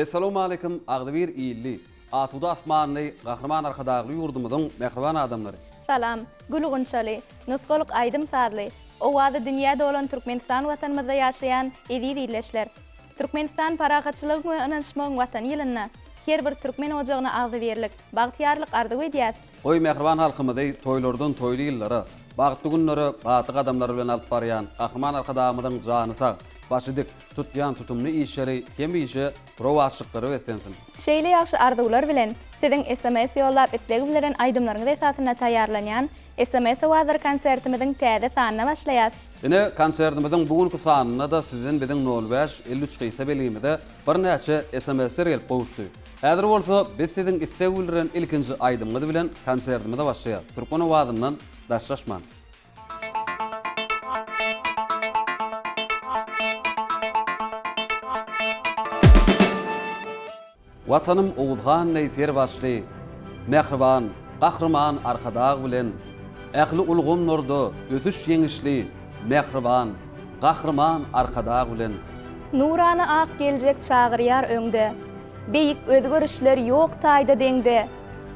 Assalamu alaykum Agdybir illi. Asuda asmanly gahraman arkadagly yurdumyzyň mehriban adamlary. Salam, gülügünçaly, nusgalyk aýdym sadly. Owada dünýäde bolan Türkmenistan watanymyzda ýaşaýan edi diýleşler. Türkmenistan paragatçylyk we ynançmagyň watan ýylyna her bir türkmen ojagyna agdy berilip, bagtyarlyk ardy edýät. Oy mehriban halkymyzy toýlardan toýly ýyllary, bagty günleri batyk adamlar bilen alyp barýan gahraman arkadagymyzyň jany sag, başydyk tutýan tutumly işleri hem işe prowaşlyklary wetensin. Şeýle ýaxşy ardylar bilen siziň SMS ýollap isleg bilen aýdymlaryňyz esasyna taýýarlanýan SMS Wazir konsertimiziň täze sanyna başlaýar. Ine konsertimizin bugünkü sanyna da sizin biziň 05-53 gysy belimide bir näçe SMS-ler gelip gowuşdy. Häzir bolsa biz siziň isleg bilen ilkinji aýdymyzy bilen konsertimize başlaýar. Türkmen owazyndan daşlaşman. Watanım oğulhan neýser başly, mehriban, gahraman arkadag bilen, ähli ulgum nurda, ötüş ýeňişli, mehriban, gahraman arkadag bilen. Nurany ak geljek çağırýar öňde. Beýik özgörüşler ýok taýda deňde.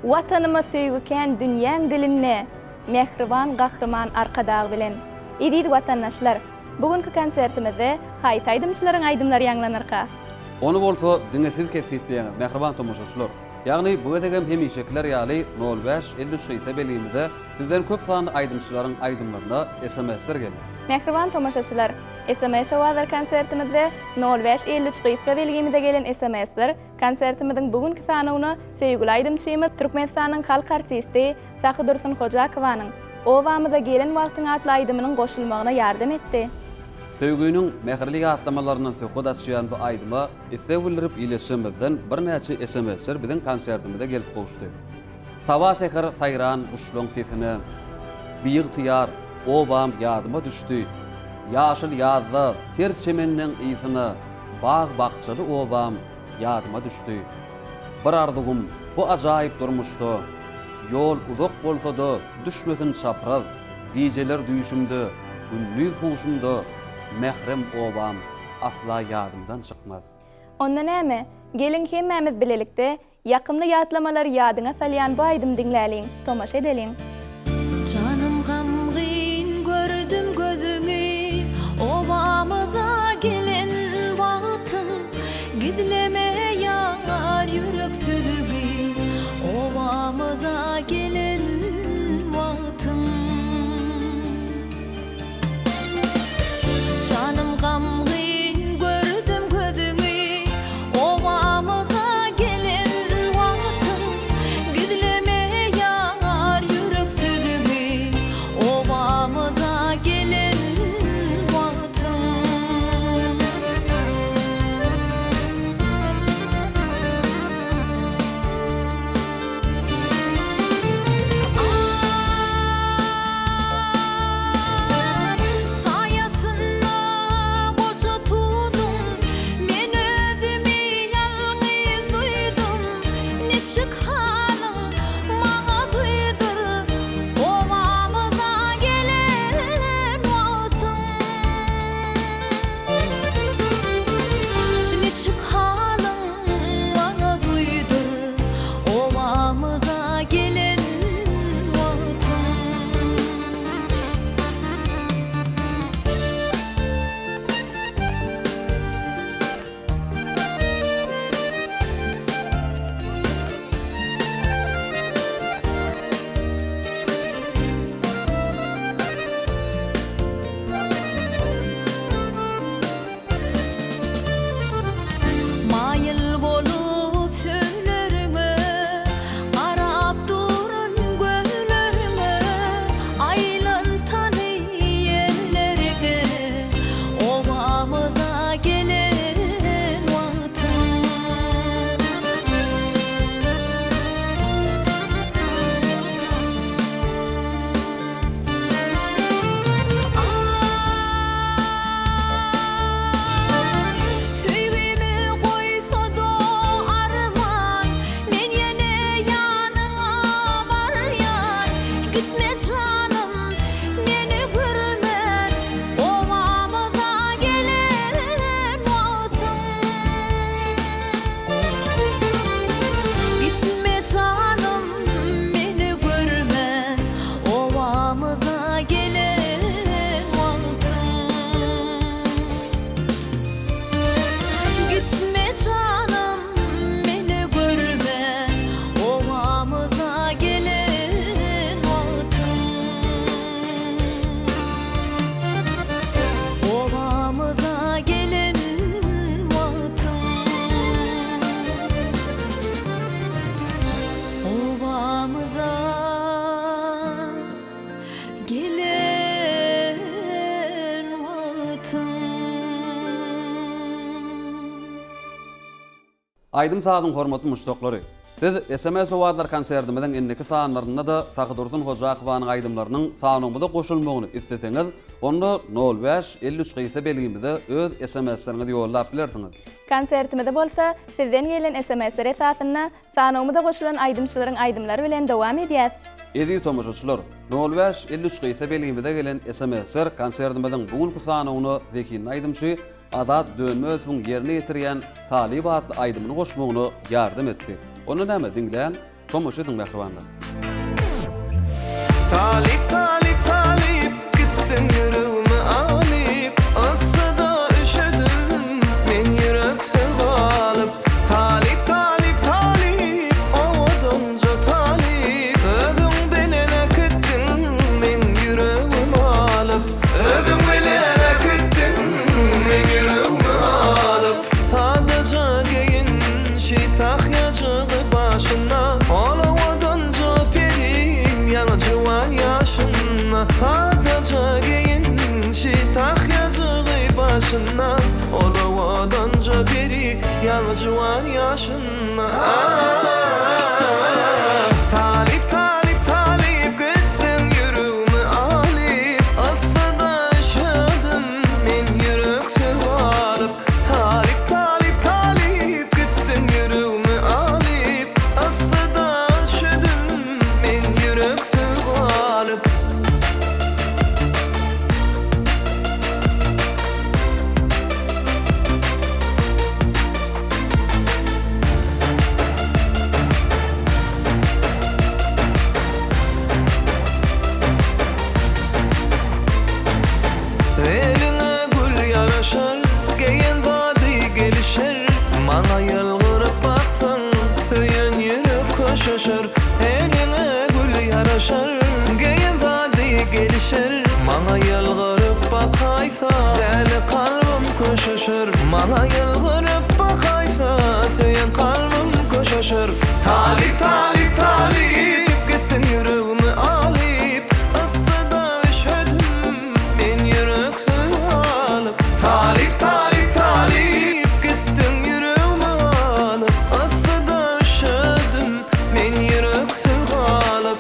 Watanymy söýgüken dünýäň diline, mehriban gahraman arkadag bilen. Edid watandaşlar, bugünkü konsertimizde haýsy aýdymçylaryň aýdymlary ýanglanyrka. Onu bolsa diňesiz kesitdiýäňiz mehriban tomoşaçylar. Ýagny bu edegem hemişekler ýaly 05-53 gysy belimide sizden köp sanly aýdymçylaryň aýdymlaryna SMS-ler geldi. Mehriban tomoşaçylar, SMS Wazir konsertimizde 05-53 gysy belimide gelen SMS-ler konsertimiziň bugünkü sanyny söýgüli aýdymçymyz Türkmenistanyň halk artisti Sahy Dursun Hojakowanyň owamyza gelen wagtyň atly aýdymynyň goşulmagyna ýardam etdi. Söýgüniň mehirli atlamalaryndan söhbet açýan bu aýdyma isleg bildirip ýyleşmezden bir näçe SMS-ler biziň konsertimizde gelip gowuşdy. Sabah sekar saýran uşluň sesine biýig tyýar obam ýadyma düşdi. Ýaşyl ýazda ter çemenniň ýysyna bag bakçaly obam ýadyma düşdi. Bir ardygym bu ajaýyp durmuşdy. Ýol uzak bolsa-da düşmesin çapraz. Gijeler düýüşümde, gündüz huşumda mehrem obam asla ýadymdan çykmaz. Onda näme? Gelin hemmemiz bilelikde ýakymly ýatlamalar ýadyňa salýan bu aýdym diňläliň, tomaşa edeliň. Canım gamgyn gördüm gözüňi, obamyza gelen wagtym, gidleme ýar ýürek sözügi, obamyza gelen wagtym. Canım gamgyn gördüm gözüňi, obamyza gelen wagtym, gidleme ýar ýürek obamıza gelen wagtym. Aydym saatın hormatly muştoklary. Biz SMS Owadlar konsertimizin indiki saanlaryna da Sagdursun Hoca Akwanyň aydymlarynyň saanyňyza goşulmagyny isteseňiz, onda 05 53 gysa belgimizde öz SMS-leriňizi ýollap bilersiňiz. Konsertimizde bolsa sizden gelen SMS-ler esasyna sanawyňyza goşulan aydymçylaryň aydymlary bilen dowam edýär. Edi tomoşaçylar, 05 53 gysa belgimizde gelen SMS-ler konsertimizin bugünkü sanawyny Zekin aydymçy Adat Dönmözüň ýerine ýetirýän talib adly aydymyny goşmagyny ýardym etdi. Onu näme diňleýän? Tomoş ediň mehribanlar. Talip talip talip gittin yüreğimi alıp aslında üşüdüm men yüreksiz kalıp talip talip talip owadınca talip özüň bilene gittin men yüreğimi alıp özüň bilene gittin men yüreğimi alıp sadece geyin şitahyacığı başına olawadınca perim yancıwan yaşına sadece geyin şitahyacığı başına olawadınca peri yancıwan yaşına talip talip talip gittin yüreğimi alıp aslında üşüdüm men yüreksiz kalıp talip talip talip gittin yüreğimi alıp aslında üşüdüm men yüreksiz kalıp eline gül yaraşar geyen vadi gelişer mana yalvarıp baksan söyün yürüp koşuşur eline gül yaraşar geyen vadi gelişer mana yalvarıp bakaysa deli kalbim koşuşur mana yalvarıp bakaysa söyün kalbim koşuşur talip talip talip gittin yüreğimi alıp aslında üşüdüm men yüreksiz kalıp talip talip talip gittin yüreğimi alıp aslında üşüdüm men yüreksiz kalıp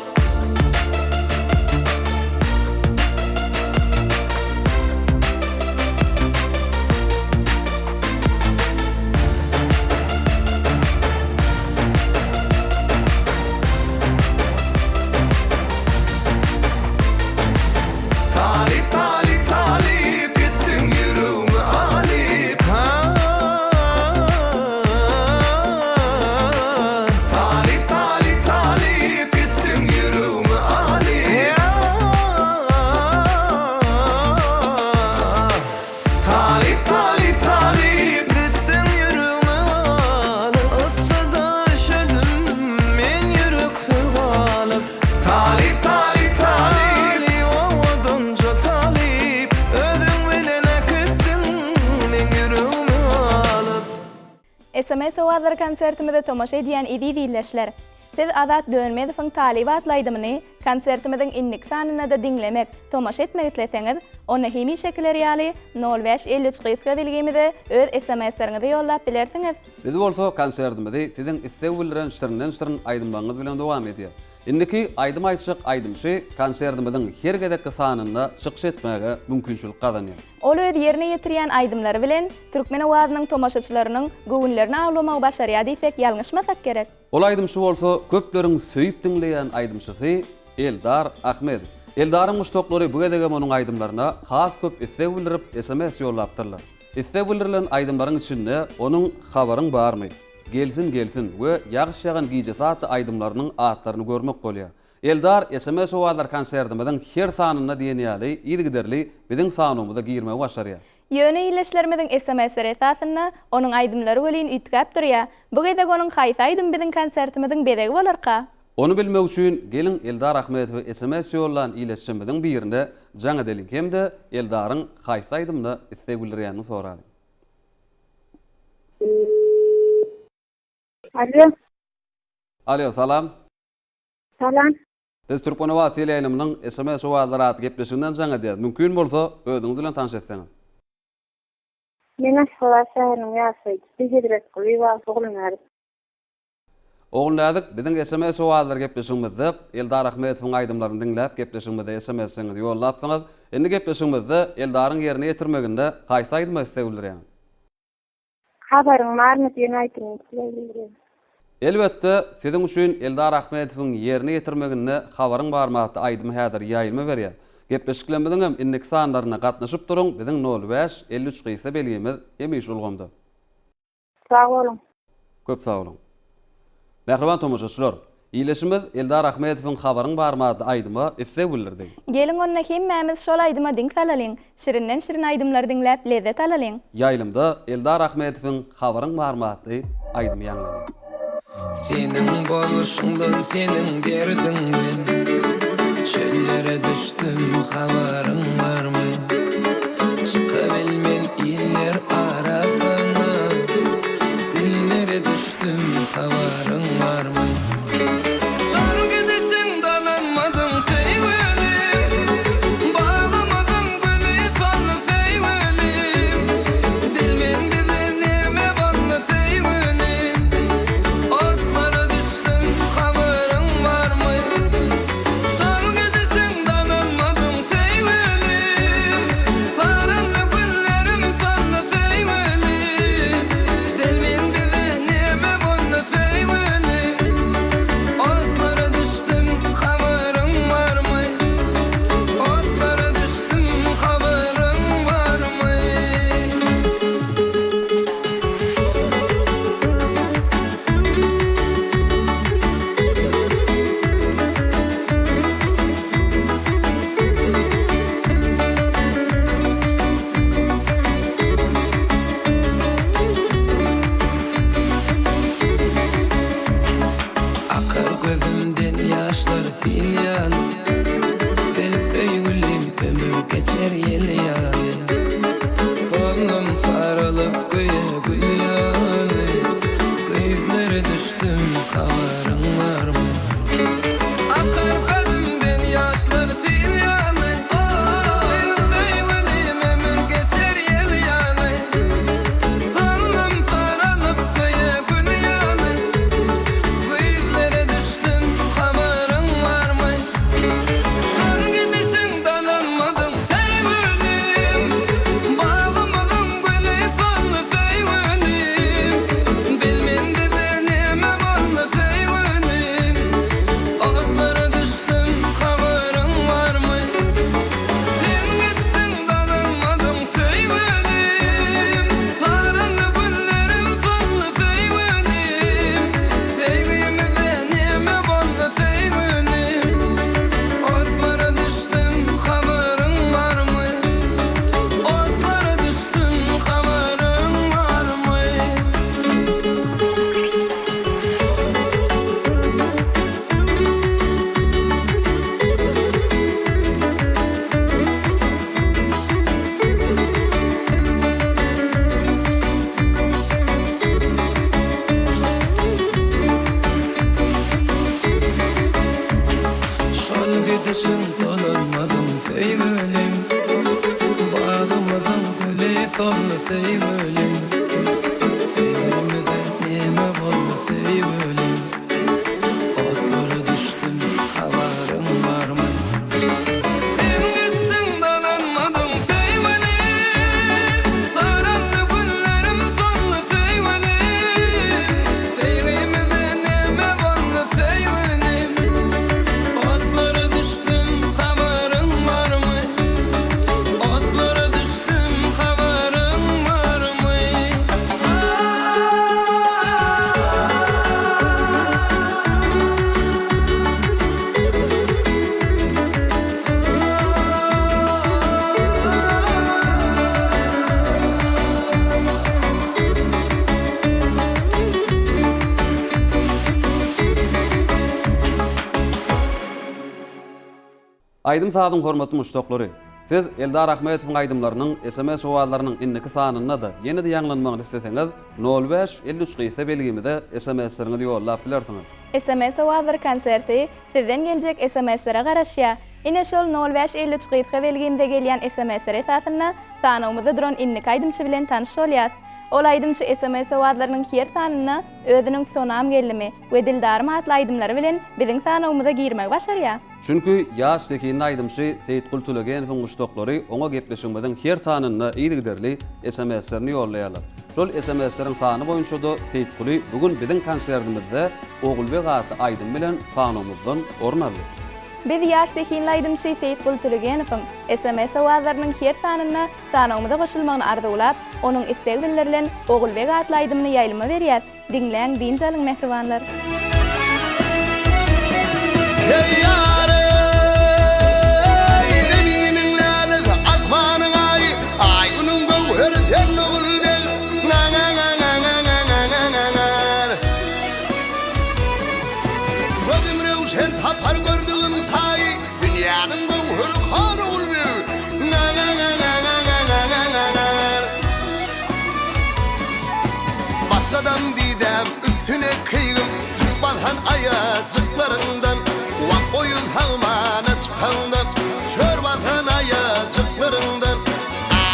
talip talip talip gittin yüreğimi alıp talip talip talip gittin yüreğimi alıp talip talip talip gittin yüreğimi alıp aslında üşüdüm men yüreksiz kalıp talip talip talip owadınca talip özüň bilene gittin men yüreğimi alıp SMS Owadlar konsertimizde tomoşa edýän idi diýleşler. Siz Adat Dönmezowyň talib adly aydymyny konsertimizin innik sanyna da diňlemek, tomoşa etmek isleseňiz, onu hemi şekiller ýaly 05 53 gysa belgimizde öz SMS-leriňizi ýollap bilersiňiz. Biz bolsa konsertimizi sizin istegülleriň şirnen aydymlaryňyz bilen dowam edýär. Indiki aydym aýtjak aydymçy konsertimizin her gedekki sanyna çykyş etmäge mümkinçilik kazanýar. Ol öz ýerine ýetirýän aydymlary bilen Türkmen owazynyň tomoşaçylarynyň göwünlerini awlamagy başarýar diýsek ýalňyşmasak gerek. Ol aydymçy bolsa köpleriň söýüp dinleýän aydymçysy Eldar Ahmed. Eldaryň muştoklary bu gedege onuň aydymlaryna has köp istegüllerip SMS ýollapdyrlar. Istegülleriň aydymlaryň içinde onuň habaryň barmy? Gelsin we ýagşy ýagan giýje saatly aydymlarynyň atlaryny görmek bolýar. Eldar SMS Owadlar konsertimizin her sanyna diýen ýaly ýygyderli biziň sanymyza girmegi başarýar. Ýöne ýyleşlerimizin SMS-leri esasyna onuň aydymlary welin üýtgäp durýar. Bu gedek onuň haýsy aydym biziň konsertimizin bedegi bolarka? Onu bilmek üçin gelin Eldar Ahmedow SMS ýollan iletişimimiziň birinde jaňa delin hemde Eldaryň haýsy aydymyny istegüllerýäni soraly. Alo. Alo, salam. Salam. Biz Türk Innovatsiýa ýaýnamynyň SMS owazlary aty gepleşiginden jaňa diýär. Mümkin bolsa özüňiz bilen tanış etseňiz. Men Aşgabat şäheriniň ýaşy Bijedrek Gıwa oglunary. Oğulnadyk biziň SMS owazlary gepleşigimizde Eldar Ahmetowyň aýdymlaryny dinläp gepleşigimizde SMS-iňizi ýollapsyňyz. Endi gepleşigimizde Eldaryň ýerine ýetirmeginde gaýsy aýdymy islegilýär? Habaryň barmy diýen aýtdyň. Elbetde siziň üçin Eldar Ahmetowyň ýerine ýetirmeginde habaryň barmagy aýdymy häzir ýaýylma berýär. Gepleşiklerimiziň hem innik sanlaryna gatnaşyp duruň. Biziň 05 53 gysy belgimiz hemiş bolganda. Sag bolun. Köp sag bolun. Mähriban tomoşaçylar, iýleşimiz Eldar Ahmetowyň habaryň barmagy aýdymy isse bildirdi. Gelin onna hemmämiz şol aýdyma diň salalyn. Şirinden şirin aýdymlar dinläp lezzet alalyn. Ýaýlymda Eldar Ahmetowyň habaryň barmagy aýdymy ýanglany. Senin boluşundan, senin derdinden çöllere düştüm, havarın var mı? Çıkabilmen iller arasına, dillere düştüm, havarın var mı? Son gidişin dalanmadın sevgilim, bağlamadın gülü sanlı sevgilim, bilmen bize neme bağlı sevgilim. Otlara düştüm, haberin var mı? Son gidişin dalanmadım sevgilim, sarılı güllerim sanlı sevgilim, bilmen bize neme bağlı sevgilim. Otlara düştüm, haberin var mı? Otlara düştüm, haberin var mı? Akar gözümden yaşlar filyan, del sevgilim ömür geçer yel yani. Solum sarılıp göğe gül yani, gözlere düştüm, haberin var mı? Akar gözümden yaşlar filyan, del sevgilim ömür geçer yel yani. Solum sarılıp göğe gül yani, gözlere düştüm, haberin var mı? Son gidişin dalanmadım sevgilim, bağlamadım gülü sanlı sevgilim, bilmen bize neme bağlı sevgilim. Otlara düştüm, haberin var mı? Sen gittin dalanmadım sevgilim, sarılı güllerim sanlı sevgilim, sevgimize neme bağlı sevgilim. Otlara düştüm, haberin var mı? Otlara düştüm, haberin var mı? Şol gidişin dolanmadım sevgilim, bağlamadım gülü sonlu sevgilim, sevgimize neme bağlı sevgilim. Otlara düştüm, haberin var mı? Sen gittin dalanmadım sevgilim, sarılı güllerim sonlu sevgilim, sevgimize neme bağlı sevgilim. Otlara düştüm, haberin var mı? Otlara düştüm, haberin var mı? Aýdym sadyň hormatly muşdoklary. Siz Eldar Ahmetowyň aýdymlarynyň SMS sowallarının inniki sanyna da ýene-de ýanglanmagyny isteseňiz 05 53 gysa belgimide SMS-leriňizi ýollap bilersiňiz. SMS sowalları konserti sizden geljek SMS-lere garaşýa. Ine şol 05 53 gysa belgimide gelýän SMS-ler esasyna sanawymyzda duran inniki aýdymçy bilen tanyş bolýar. Ol aýdymçy SMS sowatlarynyň her sanyna özüniň sonam gelimi we dildarym atly aýdymlary bilen biziň sanawymyza girmek başarýar. Çünkü ýaş sekinin aýdymçy Seyit Gultulagenowyň guşdoklary oňa gepleşigimiziň her sanyna ýygyderli SMS-lerini ýollaýarlar. Şol SMS-leriň sany boýunça da Seyit Guly bugün biziň konsertimizde Ogulbek atly aýdym bilen sanawymyzdan orun aldy. Biz ýaş sekinli aýdymçy Seyit Gultulagenowyň SMS sowatlarynyň her sanyna sanawymyza goşulmagyny arzulap, onuň istek bildirilen Ogulbek atly aýdymyny ýaýlyma berýär. Diňleň diňjaliň mehribanlar. Hey yare, deminin lale atmanın ay günün gövher sen ogulbek, na na na na na na na na na na. Gözüm rewşen tapar gördüğüm tay, dünyanın gövher han ogulbek, na na na na na na na na na na. Başladan didem üstüne kıygım, zımbadhan ayacıklarından. Oyun halmana çıkanda kör vatan ayacıklarından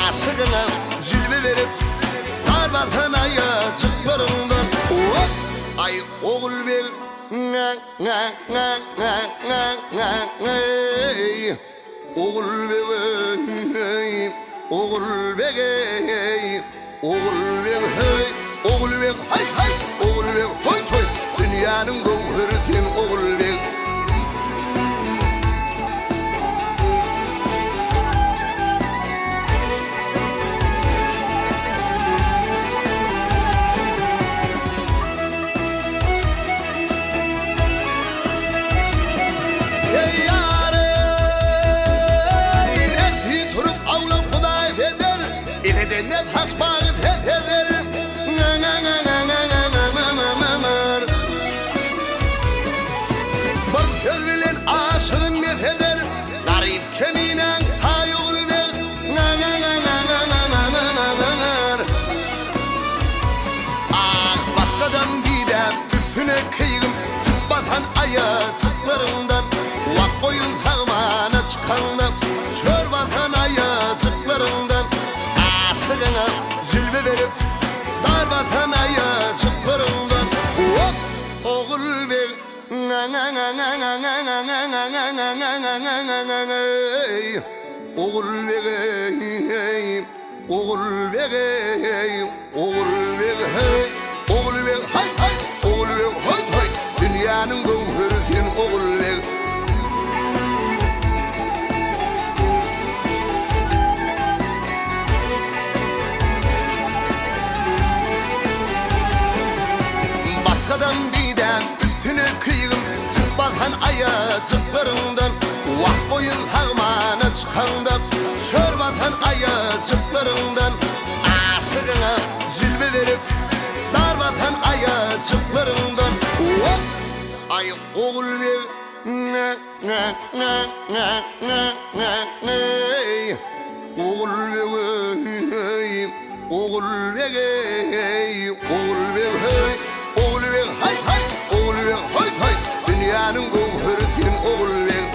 aşığına zülve verip dar vatan ayacıklarından ay Ogulbek Ogulbek Ogulbek Ogulbek hay hay Ogulbek hoy hoy dünyanın gövheri sen Ogulbek. Ayacıklarından vak koyun harmana çıkanda kör vatan ayacıklarından aşığına zülve verip dar vatan ayacıklarından Ogulbek Ogulbek Ogulbek hay hay Ogulbek hay hay dünyanın gövheri sen Ogulbek. Başkadan didem üstüne kıygım zımbadhan ayacıklarından vah boyun harmana çıkanda kör vatan ayacıklarından aşığına zülve verip dar vatan ayacıklarından ay Ogulbek Ogulbek Ogulbek hay hay Ogulbek hay hay dünyanın gövheri sen Ogulbek.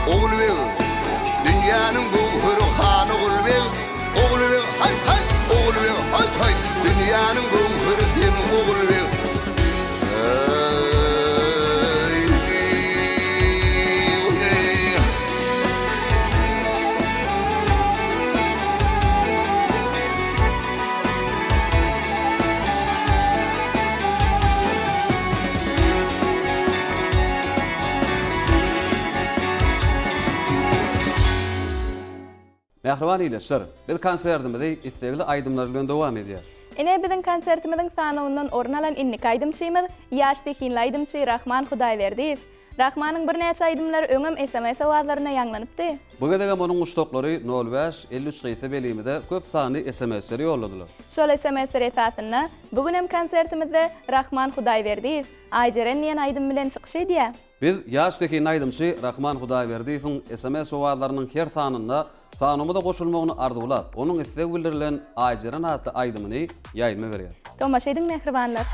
Ogulbek dünyanın gövheri han Ogulbek. Ogulbek hay hay Ogulbek hay hay dünyanın gövheri sen Ogulbek. Mehriban iýleşler. Biz konsertimizde istekli aýdymlar bilen dowam edýär. Ine biziň konsertimizin sanawyndan orun alan inniki aýdymçymyz ýaş sekinli aýdymçy Rahman Hudaýberdiýew. Rahmanyň bir näçe aýdymlary öňem SMS awazlaryna ýanglanypdy. Bu gedegem onuň uşdoklary 05-53 gyýsy belimide köp sany SMS-leri ýolladylar. Şol SMS-ler esasyna bugün hem konsertimizde Rahman Hudaýberdiýew Aýjeren diýen aýdym bilen çykyş edýär. Biz ýaşdaky aýdymçy Rahman Hudaýberdiýewiň SMS awazlarynyň her sanyna sanymyda goşulmagyny ardylap, onuň isleg bildirilen Aýjeren adly aýdymyny ýaýma berýär. Tomaş ediň mehribanlar.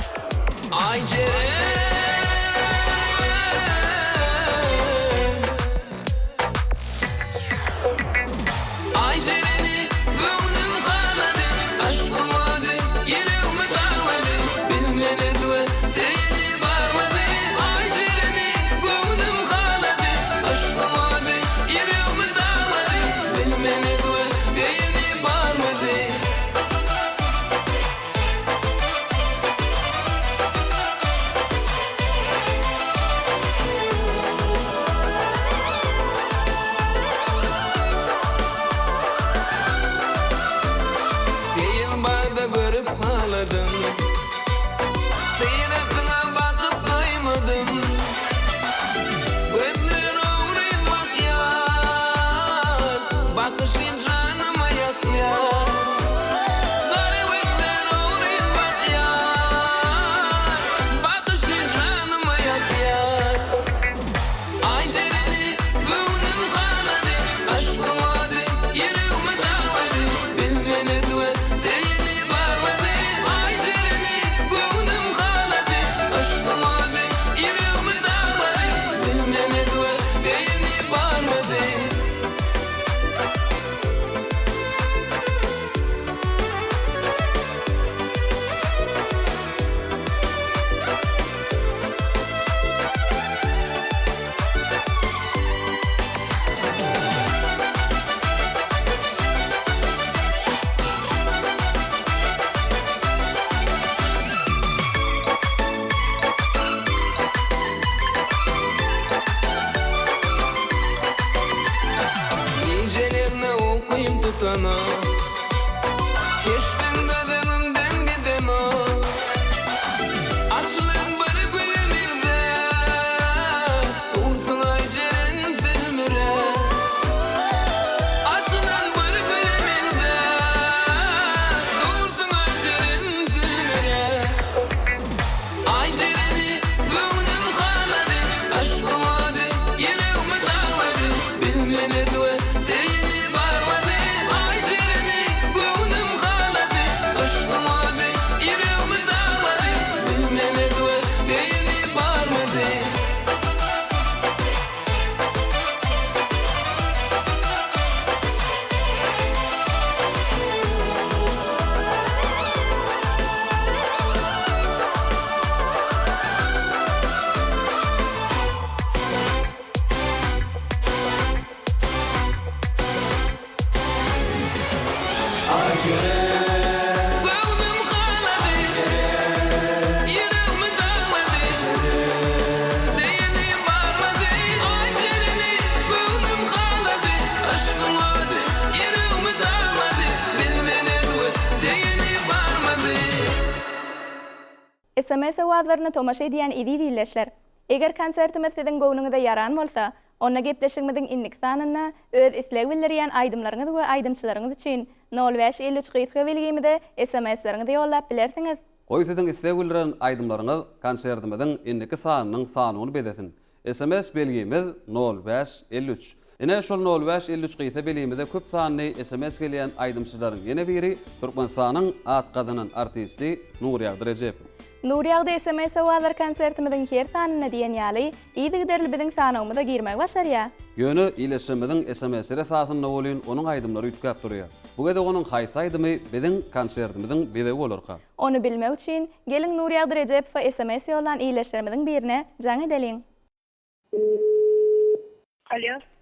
SMS awazlaryny tomaşa edýän idi diýleşler. Eger konsertimiz siziň göwnüňizde ýaran bolsa, onda gepleşigimiziň inlik sanyna öz isleg bildirýän aýdymlaryňyz we aýdymçylaryňyz üçin 05-53 gyýsy belgimide SMS-leriňizi ýollap bilersiňiz. Goý siziň isleg bildiren aýdymlaryňyz konsertimiziň indiki sanynyň sanyny bedesin. SMS belgimiz 05-53. Ene şol 05-53 gyýsy belgimide köp sanly SMS gelýän aýdymçylaryň ýene biri Türkmenistanyň atgadynyň artisti Nuriýa Recep. Nuriýagda SMS awazlar konsertimiziň her sanyna diýen ýaly, ýygyderli biziň sanymyza girmek başarýar. Ýöne iletişimiziň SMS-lere sasyna bolýan onuň aýdymlary ütkäp durýar. Bu gede onuň haýsy aýdymy biziň konsertimiziň biri bolarka. Onu bilmek üçin gelin Nuriýa Recep we SMS ýollan iletişlerimiziň birine jaň edeliň.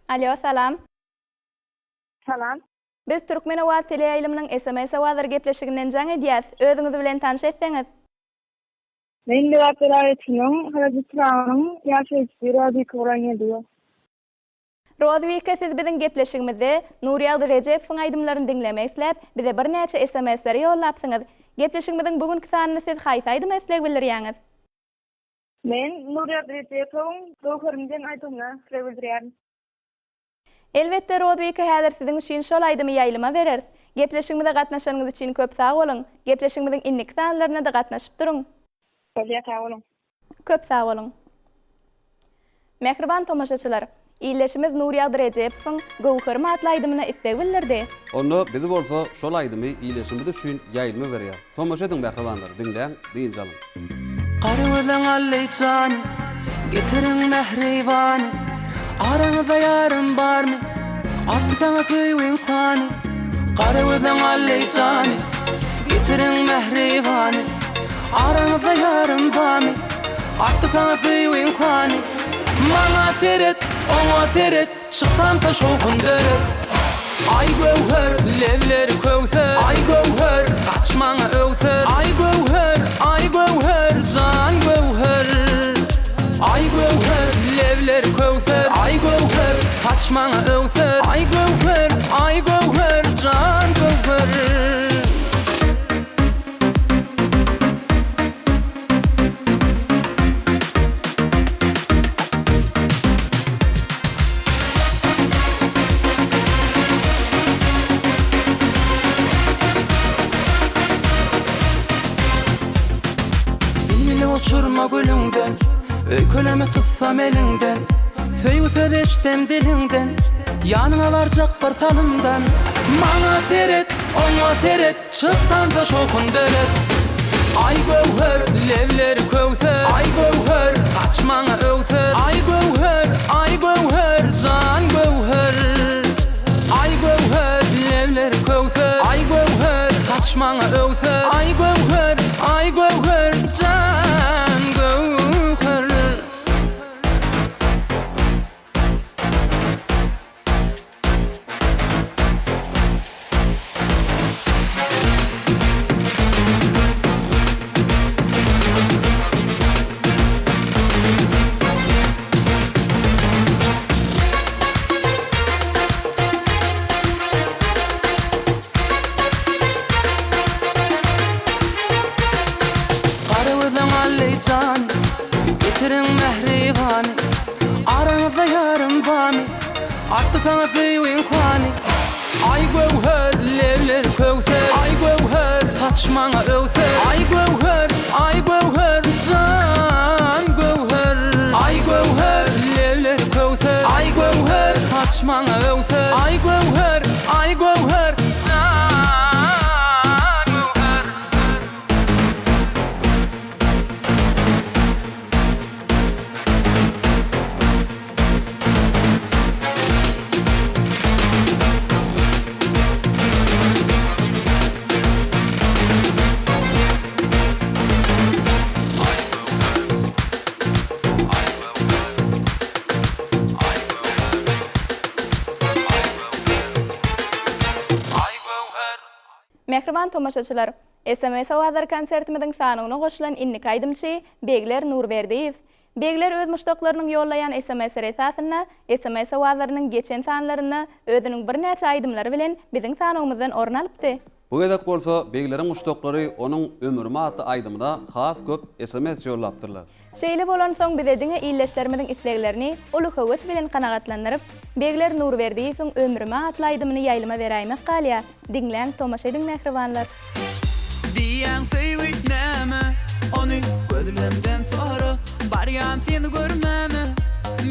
Alo, salam. Salam. Biz Türkmen Awaz teleýaýlymynyň SMS awazlar gepleşiginden jaň edýäs. Özüňizi bilen tanış etseňiz. Men de operasyonyň registranyň ýaşaýyşy Radika bolan ýerdi. Rozwika siz biziň gepleşigimizde Nuriýa Rejepowyň aýdymlaryny dinlemek isläp, bize bir näçe SMS-ler ýollapsyňyz. Gepleşigimiziň bugünkü sanyny siz haýsy aýdym eslek bildirýäňiz? Men Nuriyat Recepowň gowhurymdan aýdyňa bildirýärin. Elbetde Rodwika häzir siziň üçin şol aýdymy ýaýlyma berer. Gepleşigimizde gatnaşanyňyz üçin köp sag bolun. Gepleşigimiziň innik sanlaryna da gatnaşyp duruň. Bolýar bolun. Köp sag bolun. Mehriban tomaşaçylar, ýyleşimiz Nuriyat Recepowň gowhurym atly aýdymyna istek bildirdi. Onu bizi bolsa şol aýdymy ýyleşimiz üçin ýaýlyma berýär. Tomaşa ediň mehribanlar, dinleň, diýjalym. Qarıwdan allaycan, getirin mehriban. Aranızda yarım var mı? Artık sana söyleyin sani. Qarıwdan allaycan, getirin mehriban. Aranızda yarım var mı? Artık sana söyleyin sani. Mana seret, ona seret, çıktan taş okun deret. Ay gowher, levleri kowser. Ay gowher, kaçmana öwser. Ay gowher, can gowher. Ay gowher, levleri kowser. Ay gowher, kaçmana öwser. Ay gowher, can gowher. Uçurma gülünden, öyküleme tutsam elinden. Söýgüse deştem dilinden, yanına varacak bir salımdan. Mana seret, ona seret, çıktan da şokun deret. Ay gowher, levleri kowser. Ay gowher, kaçmana öwser. Ay gowher, can gowher. Ay gowher, levleri kowser. Ay gowher, kaçmana öwser. Ay gowher, can gowher. Getirin mehribanı, aranızda yarım bami. Artık sana söyleyin sani. Ay gowher, levler kowser. Ay gowher, saçmana öwser. Ay gowher, can gowher. Ay gowher, levler kowser. Ay gowher, saçmana öwser. Ay gowher, can gowher. Mehriban tomaşaçylar, SMS Awazlar konsertimiziň sanyna goşulan innik aýdymçy Begler Nurberdiýew. Begler öz muşdaklaryny ýollaýan SMS esasyna SMS Awazlarynyň geçen sanlaryny özüniň bir näçe aýdymlary bilen biziň sanymyzdan orun alypdy. Bu gedek bolsa begleriň muşdoklary onuň ömürme atly aýdymyna has köp SMS ýollapdyrlar. Şeýle bolan soň biz ediňe ýyleşlerimiziň isleglerini uly höwes bilen kanagatlandyryp, Begler Nurberdiýewiň ömürme atly aýdymyny ýaýlyma berýämek galýa. Dinleň, tomaşa ediň mehribanlar. Diýen söýgüt näme? Ony gözlemden sonra barýan seni görmäme.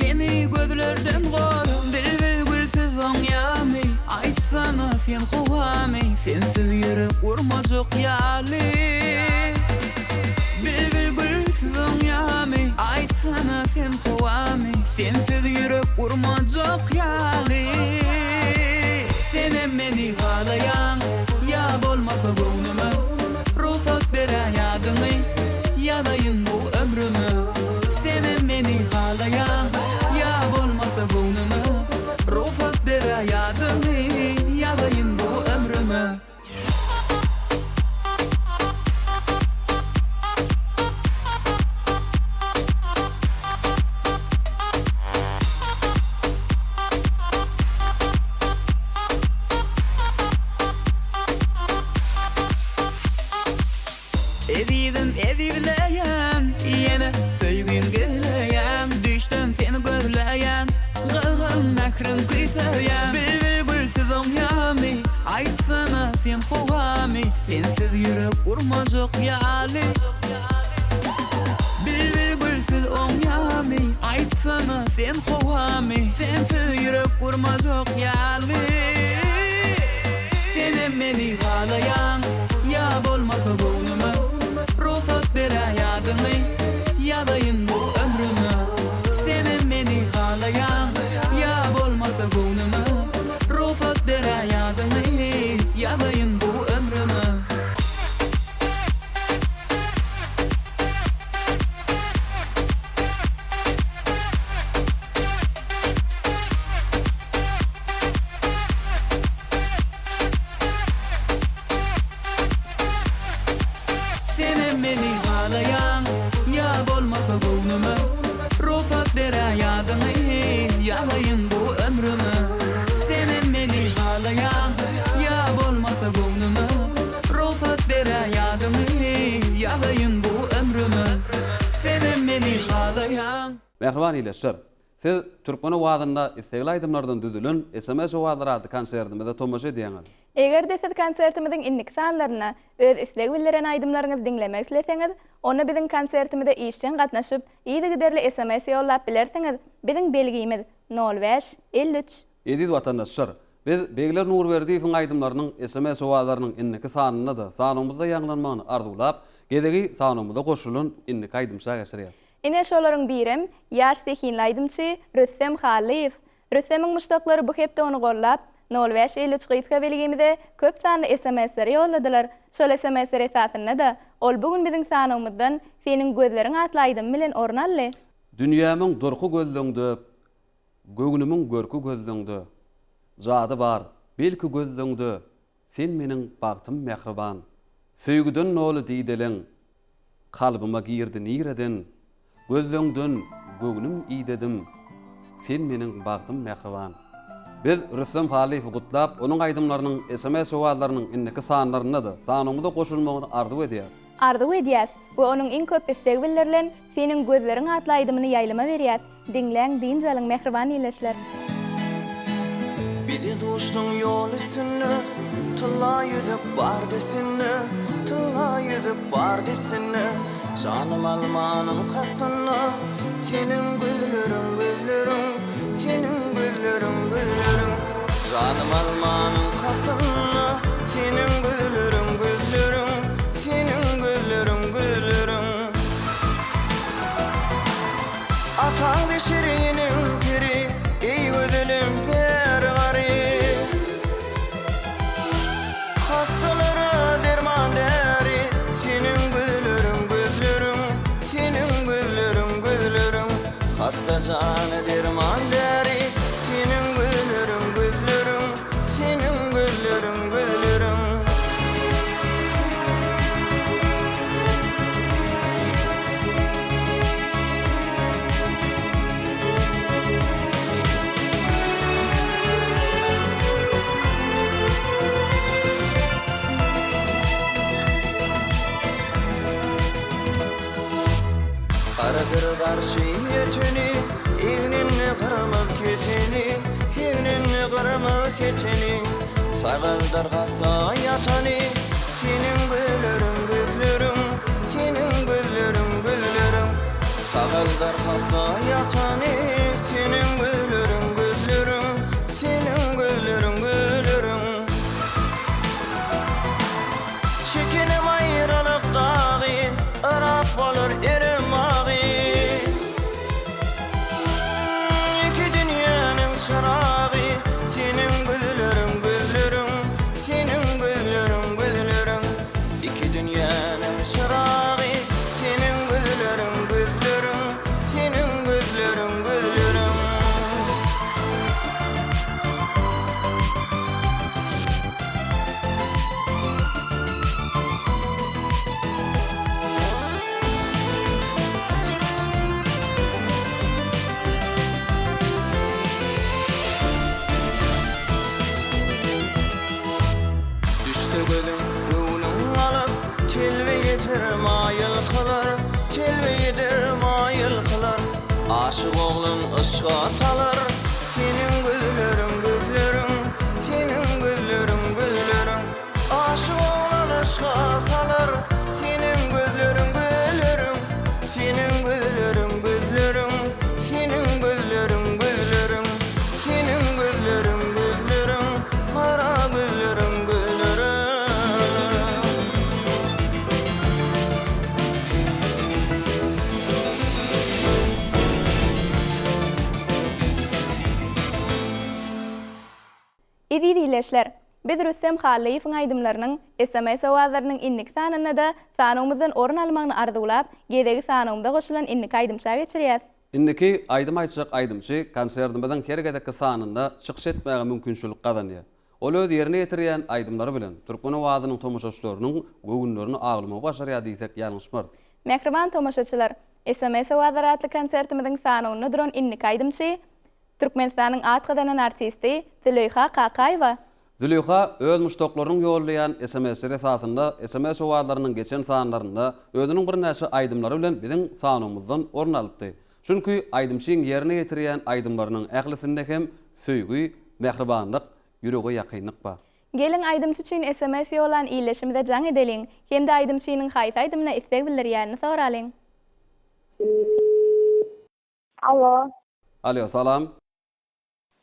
Meni gözlerden gora, dilbil gülsiz oňýamy. Aýtsana sen howamy, sensiz ýürek urmajak ýaly. Dilbil gülsiz oňýamy, aýtsana sen howamy, sensiz ýürek urmajak ýaly. Senem meni galayan, ya bolmasa gönlüme. Ruhsat berýärdiňi, ýalaýyn bu ömrüme. Senem meni galayan, ya bolmasa gönlüme. Ruhsat berýärdiňi, ýalaýyn bu ömrüme. sen hovami, sen süyrep vurmazok yalmi. Senem meni galayan, ya bolmasa boynuma. Ruhsat bere yadını, yadayın bu ömrüme. Senem meni galayan, ya bolmasa boynuma. Ruhsat bere yadını, yadayın bu ömrüme. Senem meni galayan, ya bolmasa boynuma. Ruhsat bere yadını, yadayın bu ömrüme. Senem meni galayan, ya bolmasa boynuma. Ruhsat bere yadını, yadayın bu ömrüme. Senem meni galayan. Mehriban ileşer. Siz Türkmeni wagtynda istegli aýdymlardan düzülen SMS wagtlar adly konsertimizde tomoşa diýäňiz. Eger de siz konsertimizin innik sanlaryna öz isleg bildiren aýdymlaryňyzy dinlemek isleseňiz, onu bizim konsertimizde işçen gatnaşyp, ýyly giderli SMS ýollap bilerseňiz, biziň belgimiz 05 53. Ediz watandaşlar, biz Begler Nurberdiýewiň aýdymlarynyň SMS wagtlarynyň inniki sanyny da, sanymyzda ýanglanmagyny arzulap, gedegi sanymyza goşulan innik aýdymşa geçirýär. Ine şolaryň birim, ýaş tekinli aýdymçy Rüstem Haliýew. Rüstemiň muşdaklary bu hepde onu gollap, 05 53 gysga belgimizde köp sanly SMS-ler ýolladylar. Şol SMS-ler esasynda da ol bugün biziň sanymyzdan seniň gözleriň atlaýdym bilen ornally. Dünýämiň durky gözlüňde, göwnümiň görkü gözlüňde, jady bar, belki gözlüňde, sen meniň bagtym mehriban. Söýgüden nolu diýdeliň, kalbyma girdin ýereden, gözlüňden göwnüm iýdedim, sen meniň bagtym mehriban. Biz Rüstem Haliýew gutlap, onuň aýdymlarynyň SMS wagtlarynyň inniki sanlaryny da, sanymyza goşulmagyny arzu edýär. Arzu edýäs, bu onuň iň köp istek bildirilen seniň gözleriň atlaýdymy ýaýlama berýär. Dinleň diýinjaliň mehriban ileşler. Bizi duştun yol üstüne, tılla yüzüp bar desine, tılla yüzüp bar desine. Canım almanın kasına, senin gözlerin gözlerin, senin gözlerin gözlerin. Canım almanın kasına, senin gözlerin gözlerin, senin gözlerin gözlerin. Atan beşerinin piri, ey gözlerim pergari. Hastalara derman deri, senin gözlerin gözlerin, senin gözlerin gözlerin. Hasta canı derman deri, senin gözlerin gözlerin, senin gözlerin gözlerin. Karadır karşı yetini, iğninle kırmız ketini, iğninle kırmız ketini. Sarıldır kasa yatani, senin gözlerin gözlerin, senin gözlerin gözlerin. Sarıldır kasa yatani, senin gözlerin gözlerin, senin gözlerin gözlerin. Çekinim ayrılık dağı, ırak olur erim ağı. İki dünyanın çırağı, senin gözlerin gözlerin, senin gözlerin gözlerin. İki dünyanın çırağı, senin gözlerin gözlerin, senin gözlerin gözlerin. Gözüm yolun alıp telve yeter mayıl kılar, telve yeter mayıl kılar. Aşık oğlum ışığa salır, senin gözlerin gözlerin, senin gözlerin gözlerin. Aşık oğlum ışığa salır, senin gözlerin gözlerin, senin gözlerin gözlerin, senin gözlerin İzi dileşler. Biz Rüstem Xalliýewiň aýdymlarynyň SMS owazlarynyň innik sanyna da sanymyzdan orun almagyny arzulap, gedegi sanymda goşulan innik aýdymça geçirýäs. Inniki aýdym aýtjak aýdymçy konsertimizden kergedeki sanynda çykyş etmäge mümkinçilik gadanýar. Ol öz ýerine ýetirýän aýdymlary bilen Türkmen owazynyň tomoşaçylarynyň göwünlerini aglama başarýar diýsek ýalňyşmar. Mehriban tomoşaçylar, SMS owazlary atly konsertimizden sanyny duran innik aýdymçy Türkmenistanyň atgydanan artisti Züleyha Qaqaýewa. Züleyha öz muştoklaryny ýollaýan SMS-ler esasynda SMS owazlarynyň geçen sanlaryna özüniň bir näçe aýdymlary bilen biziň sanymyzdan orun alypdy. Çünki aýdymçyň ýerine ýetirýän aýdymlarynyň ählisinde hem söýgü, mehribanlyk, ýürege ýakynlyk bar. Gelin aýdymçy üçin SMS ýollan iýleşimde jaň edeliň. Hemde aýdymçynyň haýsy aýdymyna istek bildirýärni soralyň. Alo, Alo, salam.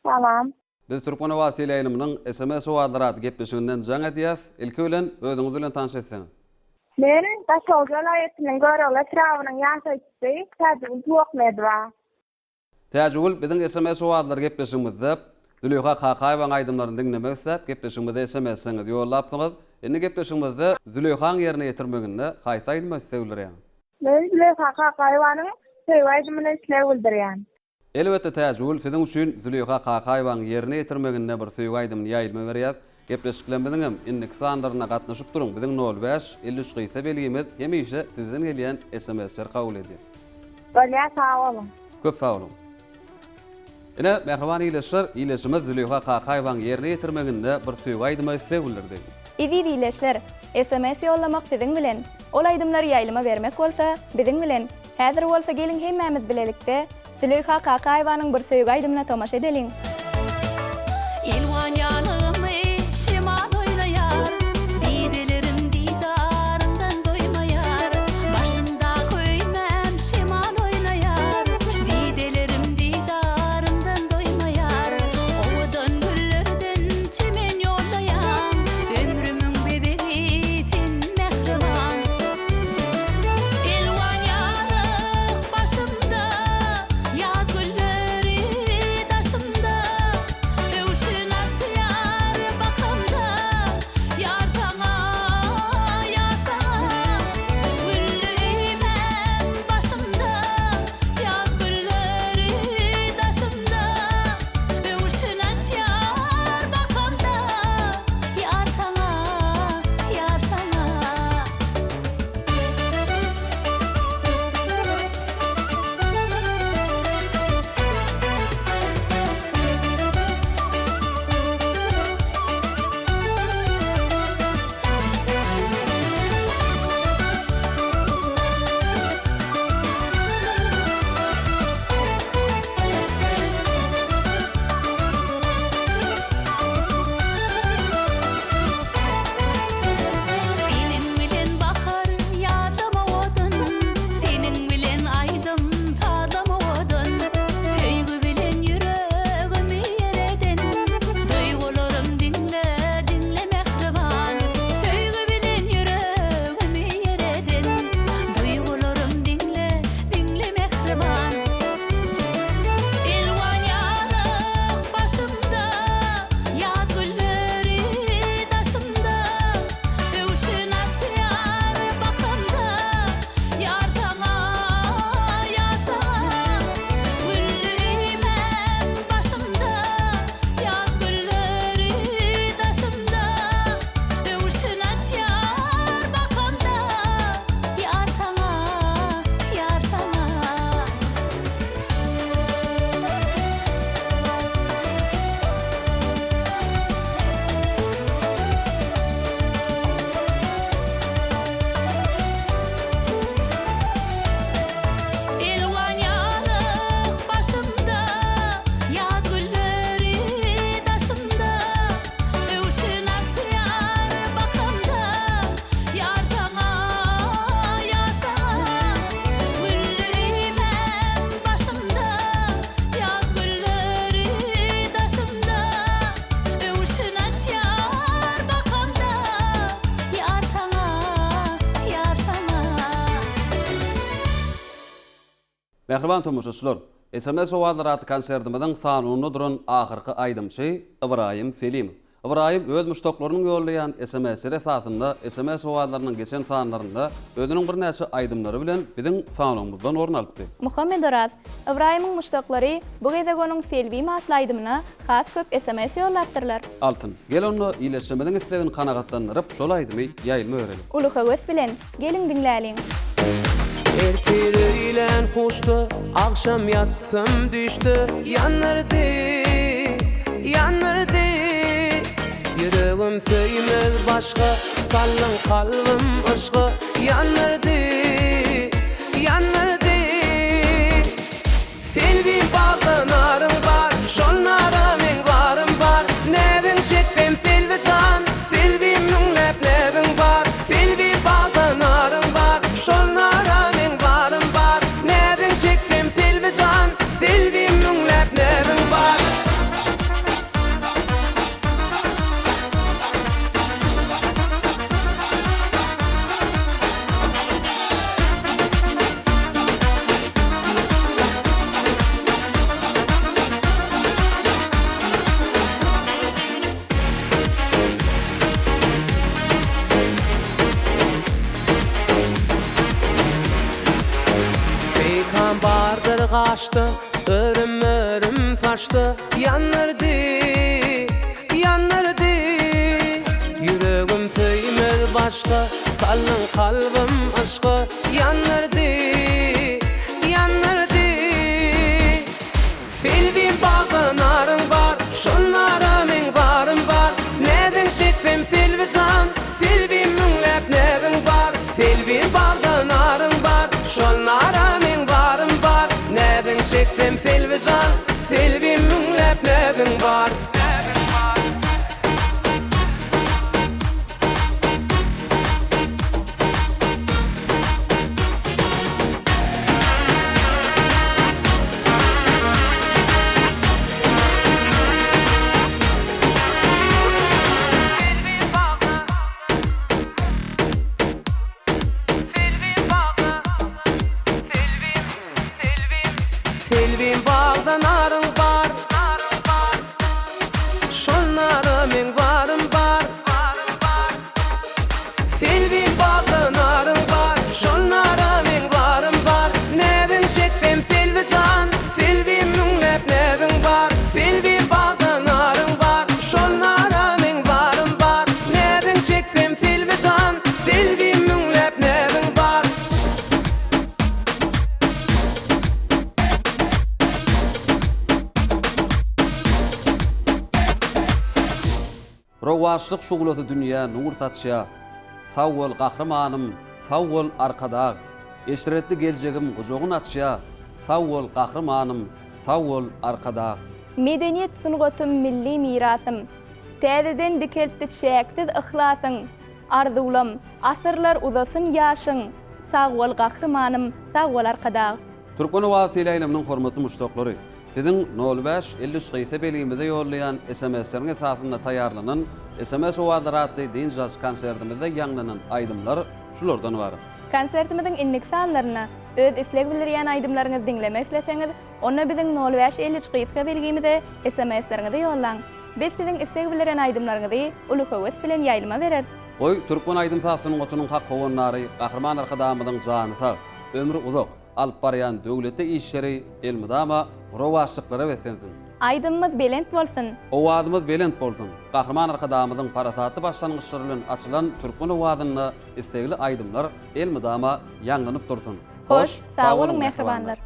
salam. Biz Türkmen Owazy ýaýnymynyň SMS owazlary gepleşiginden jaň edýäs. Ilki bilen özüňiz bilen tanış etseňiz. Men Taşoğlu aýetiniň görele trawynyň ýaşaýçysy, Täjül Ýokmedwa. Täjül biziň SMS owazlary gepleşigimizde Züleyha Qaqaýewaň aýdymlaryny dinlemek isläp gepleşigimizde SMS-iňizi ýollapsyňyz. Indi gepleşigimizde Züleyhaň ýerine ýetirmeginde haýsy aýdym islegler? Men Züleyha Qaqaýewanyň söýgü aýdymyna isleg bildirýän. Elbette Täjül siziň üçin Züleyha Qaqaýewaň ýerine ýetirmeginde bir söýgü aýdymyny ýaýylma berýär. Gepleşiklen biziň hem innik sanlaryna gatnaşyp duruň. Biziň 05 53 gysa belgimiz hemişe sizden gelýän SMS-ler kabul edýär. Bolýa sag bolun. Köp sag olun. Ine mehriban iýleşler, iýleşimiz Züleyha Qaqaýewaň ýerine ýetirmeginde bir söýgü aýdymy islegler. Izi dileşler, SMS ýollamak siziň bilen. Ol aýdymlary ýaýlyma bermek bolsa, biziň bilen. Häzir bolsa gelin hemmämiz bilelikde Züleyha Qaqaýewanyň bir söýgü aýdymyna tomaşa edeliň. Elwan ýanymy şemal oýnaýar, didelerim didarından doýmaýar. Başynda köýmem şemal oýnaýar, didelerim didarından doýmaýar. Owadan güllerden çemen ýollaýan, ömrümüň bedeli sen mehriban. Elwan ýanyk başymda, ýa gülleri daşymda. Öwşün atýar bakamda, ýar taňa, ýar taňa. Güllerimem başymda, ýa gülleri daşymda. Öwşün atýar bakamda, ýar taňa, ýar taňa. Senin bilen bahar ýadama odun, senin bilen aýdym tadama odun. Söýgü bilen ýüregimi ýereden, duýgularym dinle, dinle mehriban. Söýgü bilen ýüregimi ýereden, duýgularym dinle, dinle mehriban. Elwan ýanyk başymda, ýa gülleri daşymda. Öwşün atýar bakamda, ýar taňa, ýar taňa. Güllerimem başymda, ýa gülleri daşymda. Öwşün atýar bakamda, ýar taňa, ýar taňa. Elwan ýanyk başymda, ýa gülleri daşymda. Öwşün atýar bakamda, ýar taňa, ýar taňa. Güllerimem başymda, ýa gülleri daşymda. Öwşün atýar bakamda, ýar taňa, ýar taňa. Mehriban tomoşaçylar, SMS owallaratı konsertimizin sanuny duran ahyrky aýdymçy Ibrahim Selim. Ibrahim öz müştaklaryny ýollaýan SMS esasynda SMS owallarynyň geçen sanlarynda özüniň bir näçe aýdymlary bilen biziň sanymyzdan orun alypdy. Muhammed Oraz, Ibrahim'in müştaklary bu geze onun selvi matly aýdymyna has köp SMS ýollatdyrlar. Altın, gel onu iyileşmeden istegini kanagatlanırıp şol aýdymy ýaýylma örelim. Uluka göz bilen gelin dinläliň. Ertireýlen hoşdu, akşam yatsam düştü, yanardı, yanardı. Yüreğim söýmez başka, sallan kalbim aşka, yanardı, yanardı. Selvi bağlanarım var, şonlara men varım var. Näden çekdim selvi can, selvi müňlep näden var. Selvi bağlanarım var, şonlara men varım var. Näden çekdim selvi can, selvi müňlep näden var. Peykan bardır kaçtı, örüm taştı, yanırdı, yanırdı. Yüreğim söýmez başka, sallan kalbim aşka, yanırdı, yanırdı. Selvi bağlanarım var, şonlara men varım var. Näden çekdim selvi can, selvi müňlep näden var. Selvi bağlanarım var, şonlara men varım var. Näden çekdim selvi can, selvi müňlep näden var. Selvin bağlanarım var, şonlara men varım var. Selvin bağlanarım var, şonlara men varım var. Näden çekdim selvi can, selvi müňlep näden var. Selvin bağlanarım var, şonlara men varım var. Näden çekdim selvi can, selvi müňlep näden var. Rowaşlyk şugulaty dünýä nur saçýa. Sag bol gahramanym, sag bol arkada. Eşretli geljegim gojogun atşya. Sag bol gahramanym, sag bol arkada. Medeniyet sungatum milli mirasym. Täzeden dikeltdi çäksiz ihlasyn. Arzulam, asyrlar uzasyn ýaşyň. Sag bol gahramanym, sag bol arkada. Türkmen wasileýleminiň hormatly müştaklary, siziň 05-53 gyýsa beligimizde ýollaýan SMS-leriň esasynda taýýarlanan SMS owallaratly diňjaz konsertimizde ýanglanan aýdymlar şulardan bar. Konsertimizin inlik sanlaryna öz isleg bildirýän aýdymlaryňyzy dinlemek isleseňiz, onu biziň 05-53 gyýsa beligimizde SMS-leriňizi ýollaň. Biz siziň isleg bildirýän aýdymlaryňyzy uluka göz bilen ýaýlyma bereriz. Oy Türkmen aýdym sasynyň otunyň hak howanlary, gahrman arkadamyzyň jany sag, ömrü uzak, alyp barýan döwlete işleri, elmidama, rowaşlyklary besensin. Aýdymyz belent bolsun. Owadymyz belent bolsun. Gahrman arkadamyzyň parasaty başlangyçlary bilen açylan Türkmen owadyny islegli aýdymlar elmidama ýanlanyp dursun. Hoş, sag bolun mehribanlar.